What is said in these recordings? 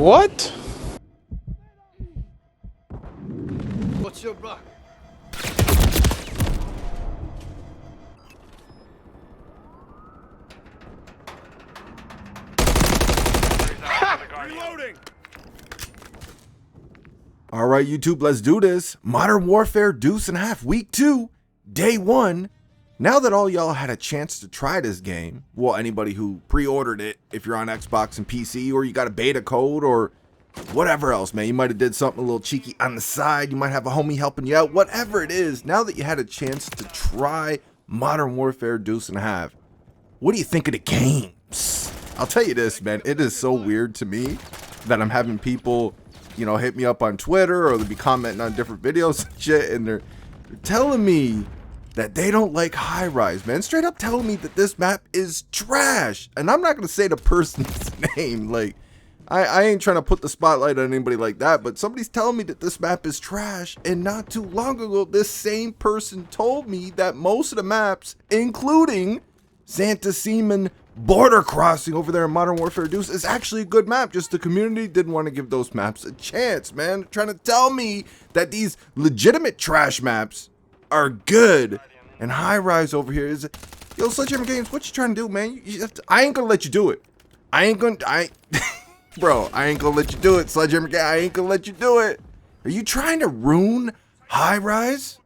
What? What's your block? Reloading. All right, YouTube, let's do this. Modern Warfare Deuce and a Half, Week 2, Day 1. Now that all y'all had a chance to try this game, well, anybody who pre-ordered it, if you're on Xbox and PC, or you got a beta code, or whatever else, man, you might have did something a little cheeky on the side, you might have a homie helping you out, whatever it is, now that you had a chance to try Modern Warfare Deuce and a Half, what do you think of the games? I'll tell you this, man, it is so weird to me that I'm having people, you know, hit me up on Twitter, or they'll be commenting on different videos and shit, and they're telling me that they don't like Highrise, man. Straight up telling me that this map is trash. And I'm not going to say the person's name. Like, I ain't trying to put the spotlight on anybody like that, but somebody's telling me that this map is trash. And not too long ago, this same person told me that most of the maps, including Sbmm border crossing over there in Modern Warfare Deuce, is actually a good map. Just the community didn't want to give those maps a chance, man. They're trying to tell me that these legitimate trash maps are good, and Highrise over here is, yo, Sledgehammer Games, what you trying to do, man? I ain't gonna let you do it. Bro, I ain't gonna let you do it, Sledgehammer Games. I ain't gonna let you do it. Are you trying to ruin Highrise?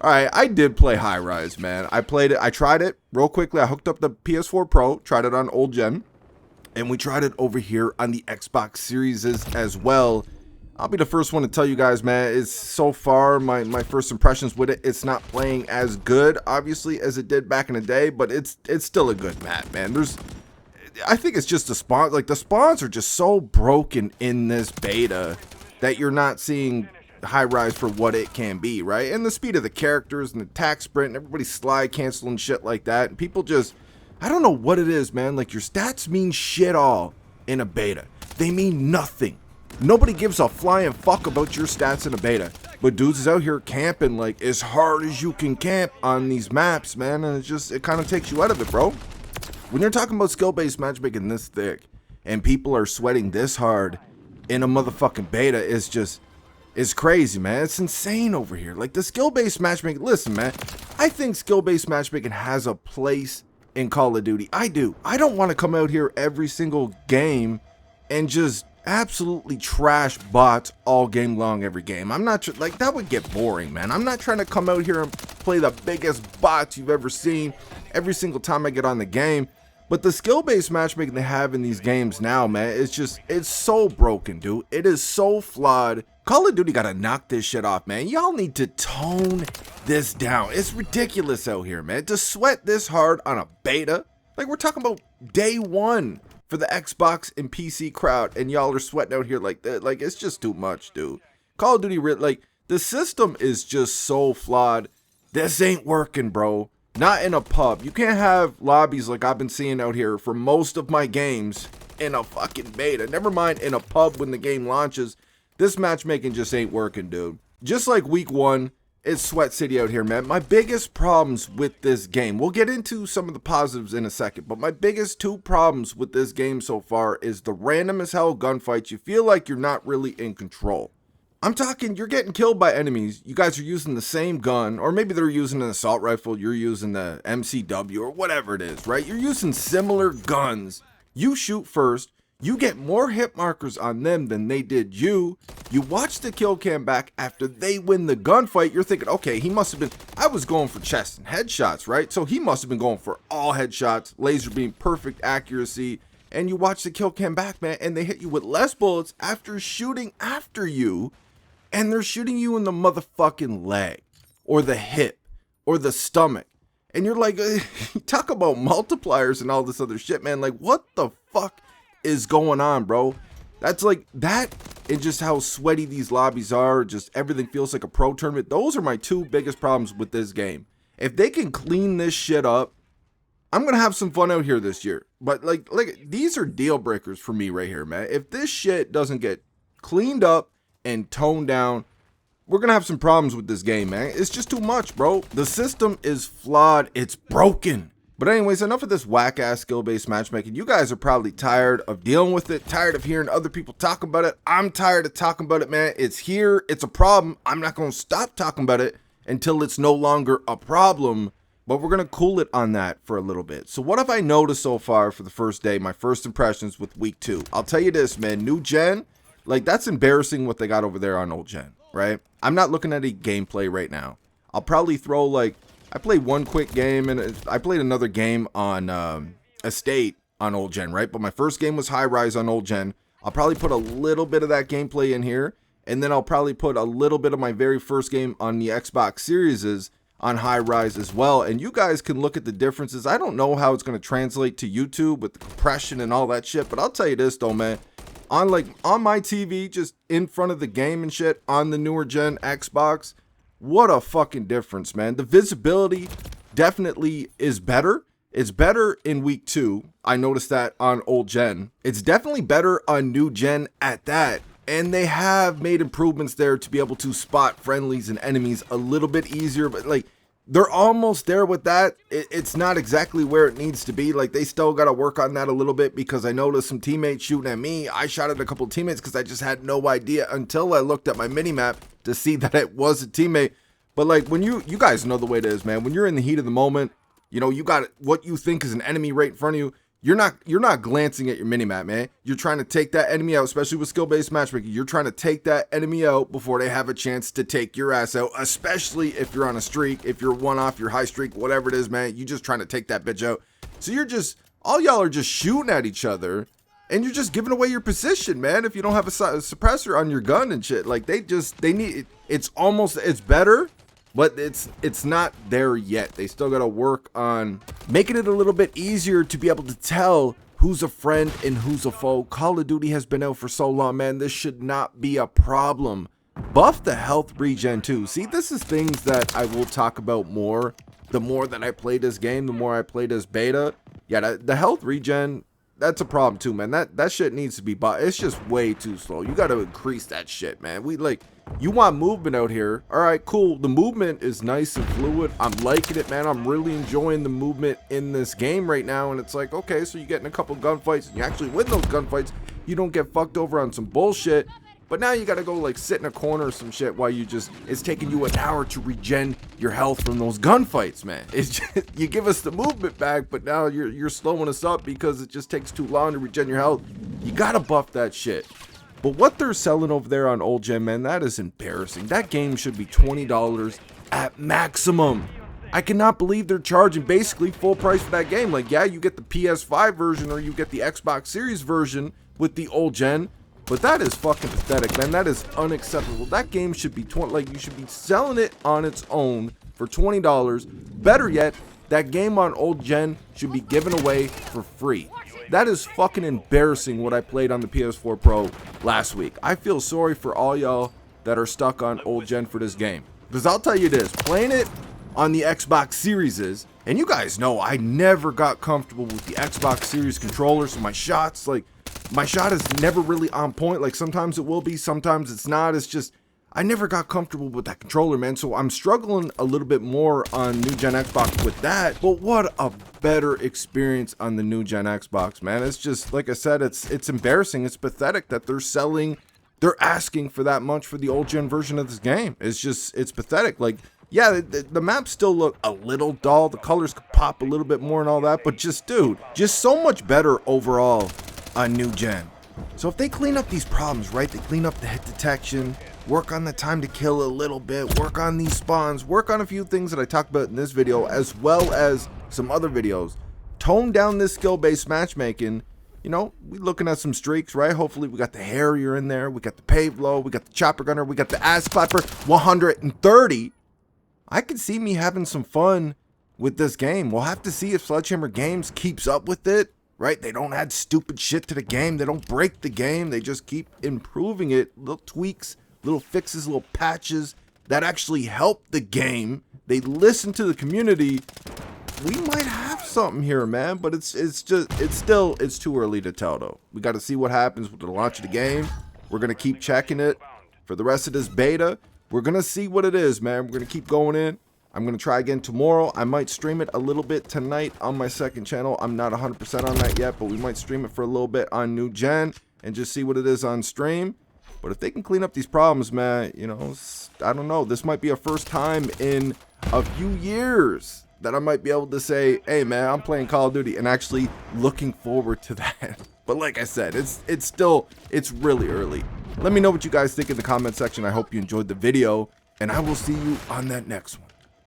Alright, I did play Highrise, man. I played it, I tried it real quickly. I hooked up the PS4 Pro, tried it on old gen, and we tried it over here on the Xbox Series S as well. I'll be the first one to tell you guys, man, it's so far my first impressions with it, it's not playing as good, obviously, as it did back in the day, but it's still a good map, man. I think it's just the spawn, like the spawns are just so broken in this beta that you're not seeing Highrise for what it can be, right? And the speed of the characters and the attack sprint and everybody slide canceling shit like that, and people just, I don't know what it is, man. Like, your stats mean shit all in a beta. They mean nothing. Nobody gives a flying fuck about your stats in a beta, but dudes is out here camping like as hard as you can camp on these maps, man, and it kind of takes you out of it, bro. When you're talking about skill-based matchmaking this thick and people are sweating this hard in a motherfucking beta, it's crazy, man. It's insane over here. Like, the skill-based matchmaking, listen, man, I think skill-based matchmaking has a place in Call of Duty. I do. I don't want to come out here every single game and just absolutely trash bots all game long every game. I'm not like, that would get boring, man. I'm not trying to come out here and play the biggest bots you've ever seen every single time I get on the game. But the skill-based matchmaking they have in these games now, man, it's so broken, dude. It is so flawed. Call of Duty gotta knock this shit off, man. Y'all need to tone this down. It's ridiculous out here, man. To sweat this hard on a beta, like, we're talking about day 1 for the Xbox and PC crowd, and y'all are sweating out here like that. Like, it's just too much, dude. Call of Duty, like, the system is just so flawed. This ain't working, bro. Not in a pub. You can't have lobbies like I've been seeing out here for most of my games in a fucking beta. Never mind in a pub when the game launches. This matchmaking just ain't working, dude. Just like week 1, it's Sweat City out here, man. My biggest problems with this game, we'll get into some of the positives in a second, but my biggest 2 problems with this game so far is the random as hell gunfights. You feel like you're not really in control. I'm talking, you're getting killed by enemies. You guys are using the same gun, or maybe they're using an assault rifle. You're using the MCW or whatever it is, right? You're using similar guns. You shoot first. You get more hit markers on them than they did you. You watch the kill cam back after they win the gunfight. You're thinking, okay, he must have been, I was going for chest and headshots, right? So he must have been going for all headshots, laser beam, perfect accuracy. And you watch the kill cam back, man, and they hit you with less bullets after shooting after you. And they're shooting you in the motherfucking leg, or the hip, or the stomach. And you're like, talk about multipliers and all this other shit, man. Like, what the fuck is going on, bro? That's like, that and just how sweaty these lobbies are, just everything feels like a pro tournament. Those are my 2 biggest problems with this game. If they can clean this shit up, I'm gonna have some fun out here this year. But like these are deal breakers for me right here, man. If this shit doesn't get cleaned up and toned down, we're gonna have some problems with this game, man. It's just too much, bro. The system is flawed. It's broken. But anyways, enough of this whack-ass skill-based matchmaking. You guys are probably tired of dealing with it, tired of hearing other people talk about it. I'm tired of talking about it, man. It's here. It's a problem. I'm not going to stop talking about it until it's no longer a problem. But we're going to cool it on that for a little bit. So what have I noticed so far for the first day, my first impressions with week 2? I'll tell you this, man. New gen, like, that's embarrassing what they got over there on old gen, right? I'm not looking at any gameplay right now. I'll probably throw, like, I played one quick game, and I played another game on Estate on old gen, right? But my first game was Highrise on old gen. I'll probably put a little bit of that gameplay in here, and then I'll probably put a little bit of my very first game on the Xbox Series on Highrise as well. And you guys can look at the differences. I don't know how it's going to translate to YouTube with the compression and all that shit, but I'll tell you this though, man. On my TV, just in front of the game and shit, on the newer gen Xbox, what a fucking difference, man. The visibility definitely is better. It's better in week 2. I noticed that on old gen. It's definitely better on new gen at that. And they have made improvements there to be able to spot friendlies and enemies a little bit easier. But like, they're almost there with that. It's not exactly where it needs to be. Like, they still got to work on that a little bit, because I noticed some teammates shooting at me. I shot at a couple of teammates because I just had no idea until I looked at my mini-map to see that it was a teammate. But like, when you guys know the way it is, man. When you're in the heat of the moment, you know, you got what you think is an enemy right in front of you. You're not glancing at your minimap, man. You're trying to take that enemy out, especially with skill-based matchmaking. You're trying to take that enemy out before they have a chance to take your ass out, especially if you're on a streak, if you're one off your high streak, whatever it is, man. You're just trying to take that bitch out. So you're just, all y'all are just shooting at each other, and you're just giving away your position, man. If you don't have a suppressor on your gun and shit, like, they need, it's better. But it's not there yet. They still got to work on making it a little bit easier to be able to tell who's a friend and who's a foe. Call of Duty has been out for so long, man. This should not be a problem. Buff the health regen too. See, this is things that I will talk about more. The more that I play this game, the more I play this beta. Yeah, the health regen, that's a problem too, man. That shit needs to be buffed. It's just way too slow. You got to increase that shit, man. You want movement out here. All right, cool. The movement is nice and fluid. I'm liking it, man. I'm really enjoying the movement in this game right now. And it's like, okay, so you get in a couple gunfights and you actually win those gunfights. You don't get fucked over on some bullshit. But now you got to go like sit in a corner or some shit while it's taking you an hour to regen your health from those gunfights, man. It's just, you give us the movement back, but now you're slowing us up because it just takes too long to regen your health. You got to buff that shit. But what they're selling over there on old gen, man, that is embarrassing. That game should be $20 at maximum. I cannot believe they're charging basically full price for that game. Like, yeah, you get the PS5 version or you get the Xbox Series version with the old gen, but that is fucking pathetic, man. That is unacceptable. That game should be you should be selling it on its own for $20. Better yet, that game on old gen should be given away for free. That is fucking embarrassing what I played on the PS4 Pro last week. I feel sorry for all y'all that are stuck on old gen for this game. Because I'll tell you this, playing it on the Xbox Series and you guys know I never got comfortable with the Xbox Series controller, so my shot is never really on point. Like, sometimes it will be, sometimes it's not. It's just, I never got comfortable with that controller, man. So I'm struggling a little bit more on new gen Xbox with that. But what a better experience on the new gen Xbox, man. It's just, like I said, it's embarrassing. It's pathetic that they're asking for that much for the old gen version of this game. It's pathetic. Like, yeah, the maps still look a little dull. The colors could pop a little bit more and all that. But just, dude, just so much better overall on new gen. So if they clean up these problems, right? They clean up the hit detection, work on the time to kill a little bit, work on these spawns, work on a few things that I talked about in this video, as well as some other videos. Tone down this skill-based matchmaking. You know, we looking at some streaks, right? Hopefully we got the Harrier in there, we got the Pave Low, we got the Chopper Gunner, we got the Ass Clapper 130. I could see me having some fun with this game. We'll have to see if Sledgehammer Games keeps up with it, right? They don't add stupid shit to the game. They don't break the game. They just keep improving it. Little tweaks, little fixes, little patches that actually help the game. They listen to the community. We might have something here, man, but it's too early to tell though. We got to see what happens with the launch of the game. We're going to keep checking it for the rest of this beta. We're going to see what it is, man. We're going to keep going in. I'm going to try again tomorrow. I might stream it a little bit tonight on my second channel. I'm not 100% on that yet, but we might stream it for a little bit on new gen and just see what it is on stream. But if they can clean up these problems, man, you know, I don't know. This might be a first time in a few years that I might be able to say, hey, man, I'm playing Call of Duty and actually looking forward to that. But like I said, it's really early. Let me know what you guys think in the comment section. I hope you enjoyed the video, and I will see you on that next one.